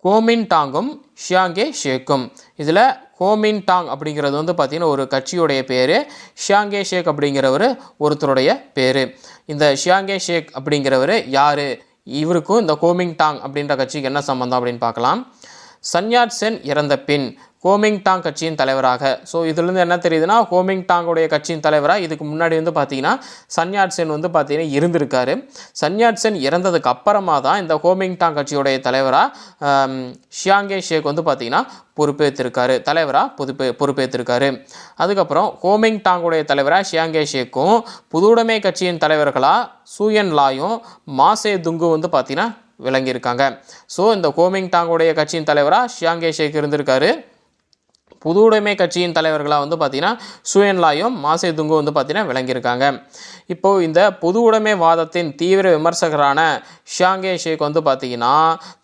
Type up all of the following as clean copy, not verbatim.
கோமின்டாங்கும் ஷியாங்கே ஷேக்கும். இதில் கோமின்டாங் அப்படிங்கிறது வந்து பார்த்திங்கன்னா ஒரு கட்சியுடைய பேர், ஷியாங்கே ஷேக் அப்படிங்கிறவர் ஒருத்தருடைய பேர். இந்த ஷியாங்கே ஷேக் அப்படிங்கிறவர் யார், இவருக்கும் இந்த கோமின்டாங் அப்படின்ற கட்சிக்கு என்ன சம்பந்தம் அப்படின்னு பார்க்கலாம். சன்யாட் சென் இறந்த பின் கோமின்டாங் கட்சியின் தலைவராக, ஸோ இதுலேருந்து என்ன தெரியுதுன்னா கோமின்டாங்குடைய கட்சியின் தலைவராக இதுக்கு முன்னாடி வந்து பார்த்திங்கன்னா சன்யாட் சென் வந்து பார்த்திங்கன்னா இருந்திருக்காரு. சன்யாட் சென் இறந்ததுக்கு அப்புறமா தான் இந்த கோமின்டாங் கட்சியுடைய தலைவராக ஷியாங்கே ஷேக் வந்து பார்த்திங்கன்னா பொறுப்பேற்றிருக்காரு, தலைவராக பொறுப்பேற்றிருக்காரு. அதுக்கப்புறம் கோமின்டாங்குடைய தலைவராக ஷியாங்கே ஷேக்கும் புதுவுடைமை கட்சியின் தலைவர்களாக சூயன் லாயும் மாசே துங்கு வந்து பார்த்திங்கன்னா விளங்கியிருக்காங்க. ஸோ இந்த கோமின்டாங்குடைய கட்சியின் தலைவராக ஷியாங்கே ஷேக் இருந்திருக்காரு. புதுவுடைமை கட்சியின் தலைவர்களாக வந்து பார்த்திங்கன்னா சூயன்லாயும் மாசே துங்கு வந்து பார்த்திங்கன்னா விளங்கியிருக்காங்க. இப்போது இந்த பொது உடைமைவாதத்தின் தீவிர விமர்சகரான ஷியாங்கே ஷேக் வந்து பார்த்திங்கன்னா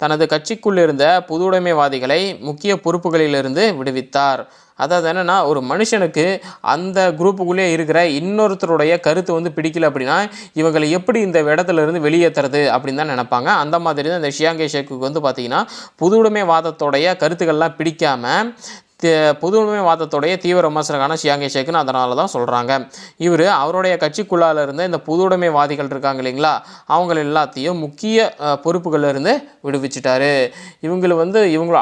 தனது கட்சிக்குள் இருந்த பொது உடைமைவாதிகளை முக்கிய பொறுப்புகளிலிருந்து விடுவித்தார். அதாவது என்னென்னா, ஒரு மனுஷனுக்கு அந்த குரூப்புக்குள்ளே இருக்கிற இன்னொருத்தருடைய கருத்து வந்து பிடிக்கல அப்படின்னா இவங்களை எப்படி இந்த இடத்துல இருந்து வெளியேற்றுறது அப்படின்னு தான் நினைப்பாங்க. அந்த மாதிரி தான் இந்த ஷியாங்கே ஷேக்கு வந்து பார்த்திங்கன்னா பொது உடைமைவாதத்தோடைய கருத்துக்கள்லாம் பிடிக்காமல் பொது உடைமைவாதத்தோடைய தீவிர விமர்சகரான ஷியாங்கே ஷேக்குன்னு அதனால தான் சொல்கிறாங்க. இவர் அவருடைய கட்சிக்குள்ளால் இருந்த இந்த பொது உடைமைவாதிகள் இருக்காங்க இல்லைங்களா, அவங்க எல்லாத்தையும் முக்கிய பொறுப்புகளில் இருந்து விடுவிச்சிட்டாரு.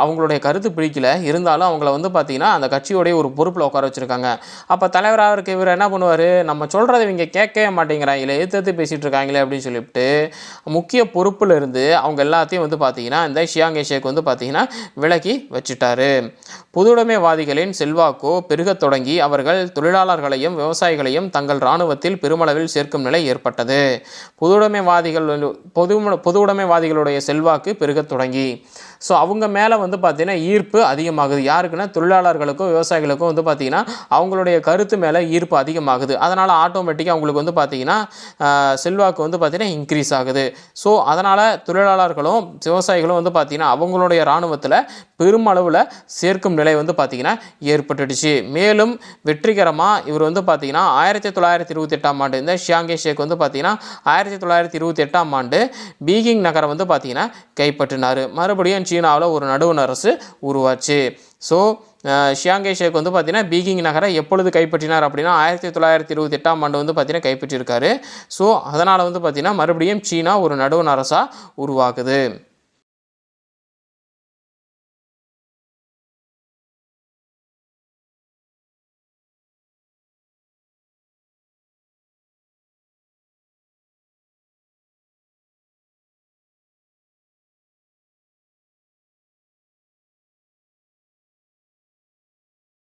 அவங்களுடைய கருத்து பிடிக்கல, இருந்தாலும் அவங்கள வந்து பார்த்திங்கன்னா அந்த கட்சியோடைய ஒரு பொறுப்பில் உட்கார வச்சுருக்காங்க. அப்போ தலைவராக இருக்க இவர் என்ன பண்ணுவார், நம்ம சொல்கிறத இவங்க கேட்கவே மாட்டேங்கிறாங்களே, எதிர்த்து பேசிகிட்டு இருக்காங்களே அப்படின்னு சொல்லிவிட்டு முக்கிய பொறுப்பில் இருந்து அவங்க எல்லாத்தையும் வந்து பார்த்திங்கன்னா இந்த ஷியாங்கே ஷேக் வந்து பார்த்திங்கன்னா விலக்கி வச்சுட்டாரு. பொதுவுடைமைவாதிகளின் செல்வாக்கோ பெருகத் தொடங்கி அவர்கள் தொழிலாளர்களையும் விவசாயிகளையும் தங்கள் இராணுவத்தில் பெருமளவில் சேர்க்கும் நிலை ஏற்பட்டது. பொதுவுடைமைவாதிகளுடைய செல்வாக்கு பெருகத் தொடங்கி ஸோ அவங்க மேலே வந்து பார்த்திங்கன்னா ஈர்ப்பு அதிகமாகுது. யாருக்குன்னா தொழிலாளர்களுக்கும் விவசாயிகளுக்கும் வந்து பார்த்திங்கன்னா அவங்களுடைய கருத்து மேலே ஈர்ப்பு அதிகமாகுது. அதனால் ஆட்டோமேட்டிக்காக அவங்களுக்கு வந்து பார்த்திங்கன்னா செல்வாக்கு வந்து பார்த்திங்கன்னா இன்க்ரீஸ் ஆகுது. ஸோ அதனால் தொழிலாளர்களும் விவசாயிகளும் வந்து பார்த்திங்கன்னா அவங்களுடைய இராணுவத்தில் பெருமளவில் சேர்க்கும் நிலை வந்து பார்த்திங்கன்னா ஏற்பட்டுடுச்சு. மேலும் வெற்றிகரமாக இவர் வந்து பார்த்திங்கன்னா 1928ஆம் ஆண்டு இந்த ஷியாங்கே ஷேக் வந்து பார்த்திங்கன்னா 1928ஆம் ஆண்டு பீகிங் நகரம் வந்து பார்த்திங்கன்னா கைப்பற்றினார். மறுபடியும் சீனாவில் ஒரு நடுவண் அரசு உருவாச்சு. ஸோ ஷியாங்கே ஷேக் வந்து பார்த்திங்கன்னா பீகிங் நகரை எப்பொழுது கைப்பற்றினார் அப்படின்னா 1928ஆம் ஆண்டு வந்து பார்த்திங்கன்னா கைப்பற்றியிருக்காரு. ஸோ அதனால் வந்து பார்த்திங்கன்னா மறுபடியும் சீனா ஒரு நடுவண் அரசாக உருவாக்குது.